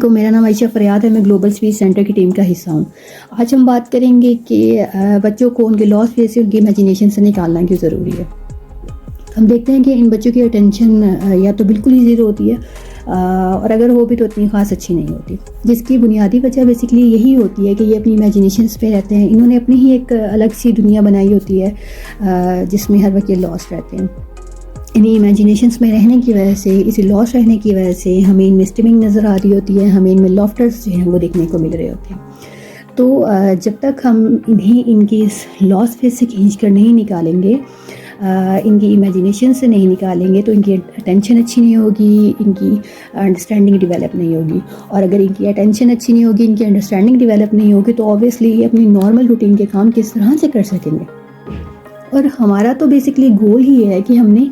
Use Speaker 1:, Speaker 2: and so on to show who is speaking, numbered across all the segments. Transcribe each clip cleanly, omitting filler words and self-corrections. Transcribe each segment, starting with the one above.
Speaker 1: को मेरा नाम आयशा फरियाद है। मैं ग्लोबल स्पीच सेंटर की टीम का हिस्सा हूँ। आज हम बात करेंगे कि बच्चों को उनके लॉस फेज से उनकी इमेजिनेशन से निकालना क्यों ज़रूरी है। हम देखते हैं कि इन बच्चों की अटेंशन या तो बिल्कुल ही ज़ीरो होती है और अगर हो भी तो इतनी ख़ास अच्छी नहीं होती, जिसकी बुनियादी वजह बेसिकली यही होती है कि ये अपनी इमेजिनेशंस पे रहते हैं। इन्होंने अपनी ही एक अलग सी दुनिया बनाई होती है जिसमें हर वक्त ये लॉस्ट रहते हैं। इन्हीं इमेजिनेशंस में रहने की वजह से, इसी लॉस रहने की वजह से हमें इनमें स्टिमिंग नज़र आ रही होती है, हमें इनमें लॉफ्टर्स जो हैं वो देखने को मिल रहे होते हैं। तो जब तक हम इन्हें इनकी इस लॉस फेज से खींच कर नहीं निकालेंगे, इनकी इमेजिनेशन से नहीं निकालेंगे, तो इनकी अटेंशन अच्छी नहीं होगी, इनकी अंडरस्टैंडिंग डेवलप नहीं होगी। और अगर इनकी अटेंशन अच्छी नहीं होगी, इनकी अंडरस्टैंडिंग डेवलप नहीं होगी, तो ऑब्वियसली ये अपनी नॉर्मल रूटीन के काम किस तरह से कर सकेंगे। और हमारा तो बेसिकली गोल ही है कि हमने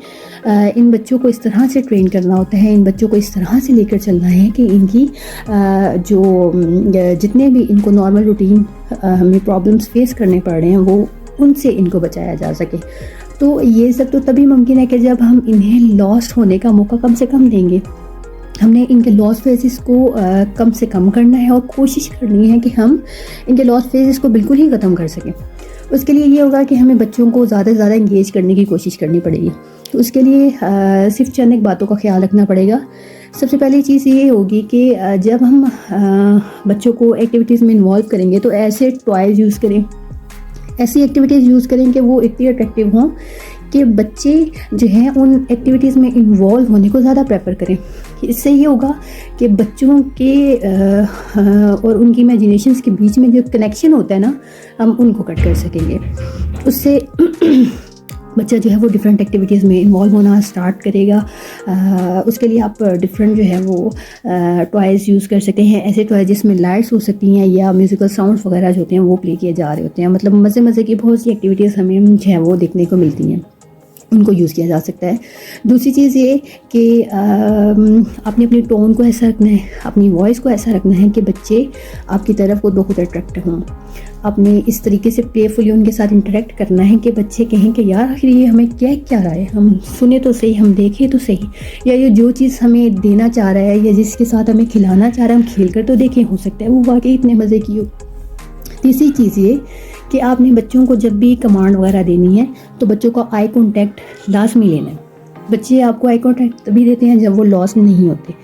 Speaker 1: इन बच्चों को इस तरह से ट्रेन करना होता है, इन बच्चों को इस तरह से लेकर चलना है कि इनकी जो जितने भी इनको नॉर्मल रूटीन हमें प्रॉब्लम्स फेस करने पड़ रहे हैं वो उनसे इनको बचाया जा सके। तो ये सब तो तभी मुमकिन है कि जब हम इन्हें लॉस्ट होने का मौका कम से कम देंगे। हमने इनके लॉस फेजेस को कम से कम करना है और कोशिश करनी है कि हम इनके लॉस फेजेस को बिल्कुल ही ख़त्म कर सकें। उसके लिए ये होगा कि हमें बच्चों को ज़्यादा से ज़्यादा इंगेज करने की कोशिश करनी पड़ेगी। तो उसके लिए सिर्फ चंद एक बातों का ख्याल रखना पड़ेगा। सबसे पहली चीज़ ये होगी कि जब हम बच्चों को एक्टिविटीज़ में इन्वॉल्व करेंगे तो ऐसे टॉयज़ यूज़ करें, ऐसी एक्टिविटीज़ यूज़ करें कि वो इतनी अट्रैक्टिव हों कि बच्चे जो हैं उन एक्टिविटीज़ में इन्वॉल्व होने को ज़्यादा प्रेफर करें। इससे ये होगा कि बच्चों के और उनकी इमेजिनेशंस के बीच में जो कनेक्शन होता है ना, हम उनको कट कर सकेंगे। उससे बच्चा जो है वो डिफरेंट एक्टिविटीज़ में इन्वॉल्व होना स्टार्ट करेगा। उसके लिए आप डिफरेंट जो है वो टॉयज़ यूज़ कर सकते हैं। ऐसे टॉय जिसमें लाइट्स हो सकती हैं या म्यूज़िकल साउंड्स वगैरह जो होते हैं वो प्ले किए जा रहे होते हैं। मतलब मज़े मज़े की बहुत सी एक्टिविटीज़ हमें जो है वो देखने को मिलती हैं, उनको यूज़ किया जा सकता है। दूसरी चीज़ ये कि आपने अपनी टोन को ऐसा रखना है, अपनी वॉइस को ऐसा रखना है कि बच्चे आपकी तरफ खुद ब खुद अट्रैक्ट हों। आपने इस तरीके से प्लेफुली उनके साथ इंटरेक्ट करना है कि बच्चे कहें कि यार आखिर ये हमें क्या रहा है, हम सुने तो सही, हम देखें तो सही, या ये जो चीज़ हमें देना चाह रहा है या जिसके साथ हमें खिलाना चाह रहा है हम खेल कर तो देखें, हो सकता है वो वाकई इतने मज़े की हो। तीसरी चीज़ ये कि आपने बच्चों को जब भी कमांड वगैरह देनी है तो बच्चों का आई कॉन्टैक्ट लाजमी लेना है। बच्चे आपको आई कॉन्टैक्ट तभी देते हैं जब वो लॉस नहीं होते।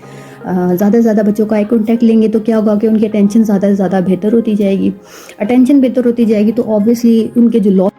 Speaker 1: ज़्यादा से ज़्यादा बच्चों का आई कॉन्टैक्ट लेंगे तो क्या होगा कि उनकी अटेंशन ज़्यादा से ज़्यादा बेहतर होती जाएगी। अटेंशन बेहतर होती जाएगी तो ऑब्वियसली उनके जो लॉस